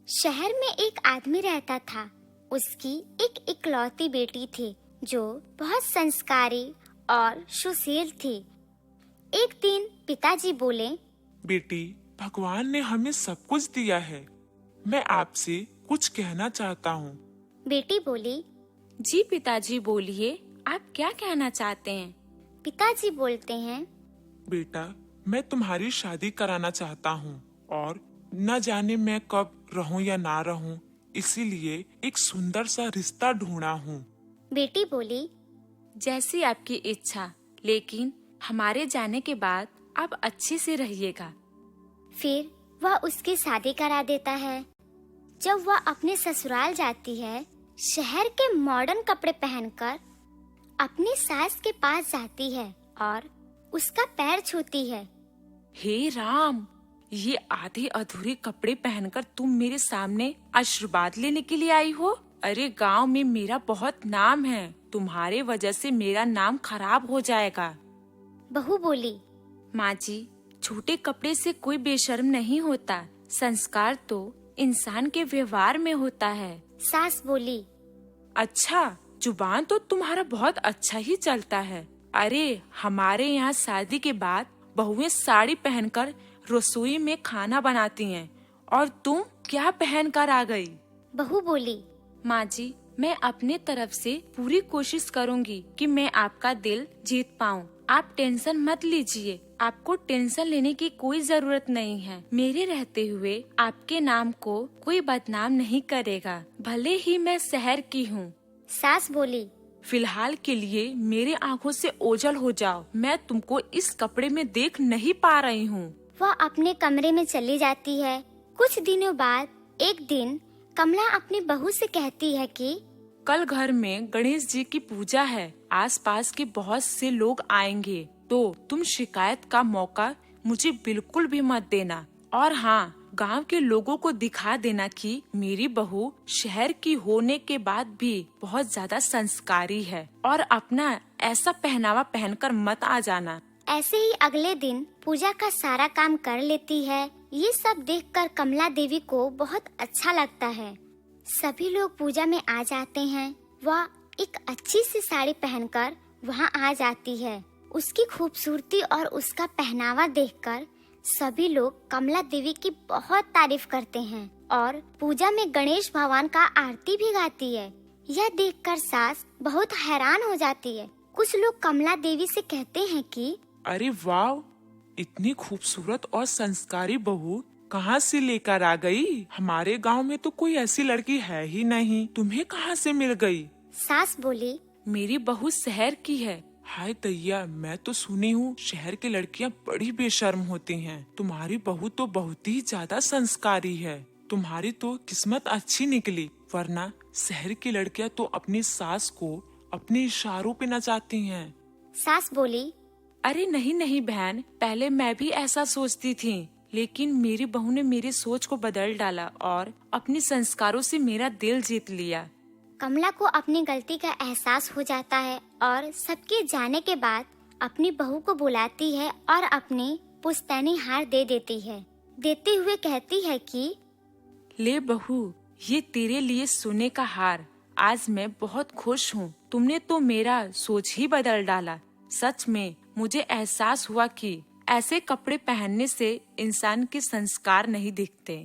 शहर में एक आदमी रहता था। उसकी एक इकलौती बेटी थी जो बहुत संस्कारी और सुशील थी। एक दिन पिताजी बोले, बेटी, भगवान ने हमें सब कुछ दिया है। मैं आपसे कुछ कहना चाहता हूँ। बेटी बोली, जी पिताजी बोलिए, आप क्या कहना चाहते हैं? पिताजी बोलते हैं, बेटा, मैं तुम्हारी शादी कराना चाहता हूँ और न जाने मैं कब रहूँ या ना रहूँ, इसीलिए एक सुंदर सा रिश्ता ढूंढा हूँ। बेटी बोली, जैसी आपकी इच्छा, लेकिन हमारे जाने के बाद आप अच्छे से रहिएगा। फिर वह उसकी शादी करा देता है। जब वह अपने ससुराल जाती है, शहर के मॉडर्न कपड़े पहनकर अपनी सास के पास जाती है और उसका पैर छूती है। हे राम, ये आधे अधूरे कपड़े पहनकर तुम मेरे सामने आशीर्वाद लेने के लिए आई हो? अरे गांव में मेरा बहुत नाम है, तुम्हारे वजह से मेरा नाम खराब हो जाएगा। बहू बोली, माँ जी, छोटे कपड़े से कोई बेशर्म नहीं होता। संस्कार तो इंसान के व्यवहार में होता है। सास बोली, अच्छा, जुबान तो तुम्हारा बहुत अच्छा ही चलता है। अरे हमारे यहाँ शादी के बाद बहुएं साड़ी पहनकर रसोई में खाना बनाती हैं और तुम क्या पहनकर आ गई? बहू बोली, माँ जी, मैं अपने तरफ से पूरी कोशिश करूँगी कि मैं आपका दिल जीत पाऊँ। आप टेंशन मत लीजिए, आपको टेंशन लेने की कोई जरूरत नहीं है। मेरे रहते हुए आपके नाम को कोई बदनाम नहीं करेगा, भले ही मैं शहर की हूँ। सास बोली, फिलहाल के लिए मेरे आँखों से ओझल हो जाओ, मैं तुमको इस कपड़े में देख नहीं पा रही हूँ। वह अपने कमरे में चली जाती है। कुछ दिनों बाद एक दिन कमला अपनी बहू से कहती है कि कल घर में गणेश जी की पूजा है, आसपास के बहुत से लोग आएंगे, तो तुम शिकायत का मौका मुझे बिल्कुल भी मत देना। और हाँ, गांव के लोगों को दिखा देना कि मेरी बहू शहर की होने के बाद भी बहुत ज्यादा संस्कारी है, और अपना ऐसा पहनावा पहनकर मत आ जाना। ऐसे ही अगले दिन पूजा का सारा काम कर लेती है। ये सब देखकर कमला देवी को बहुत अच्छा लगता है। सभी लोग पूजा में आ जाते हैं। वह एक अच्छी सी साड़ी पहनकर वहाँ आ जाती है। उसकी खूबसूरती और उसका पहनावा देखकर सभी लोग कमला देवी की बहुत तारीफ करते हैं और पूजा में गणेश भगवान का आरती भी गाती है। यह देखकर सास बहुत हैरान हो जाती है। कुछ लोग कमला देवी से कहते हैं कि अरे वाह, इतनी खूबसूरत और संस्कारी बहू कहाँ से लेकर आ गई? हमारे गांव में तो कोई ऐसी लड़की है ही नहीं, तुम्हें कहाँ से मिल गई? सास बोली, मेरी बहू शहर की है। हाय दैया, मैं तो सुनी हूँ शहर की लड़कियाँ बड़ी बेशर्म होती हैं। तुम्हारी बहू तो बहुत ही ज्यादा संस्कारी है। तुम्हारी तो किस्मत अच्छी निकली, वरना शहर की लड़कियाँ तो अपनी सास को अपने इशारों पे नचाती हैं। सास बोली, अरे नहीं नहीं बहन, पहले मैं भी ऐसा सोचती थी, लेकिन मेरी बहू ने मेरी सोच को बदल डाला और अपने संस्कारों से मेरा दिल जीत लिया। कमला को अपनी गलती का एहसास हो जाता है और सबके जाने के बाद अपनी बहू को बुलाती है और अपनी पुश्तैनी हार दे देती है। देते हुए कहती है कि ले बहू, ये तेरे लिए सोने का हार। आज मैं बहुत खुश हूँ, तुमने तो मेरा सोच ही बदल डाला। सच में मुझे एहसास हुआ कि ऐसे कपड़े पहनने से इंसान के संस्कार नहीं दिखते।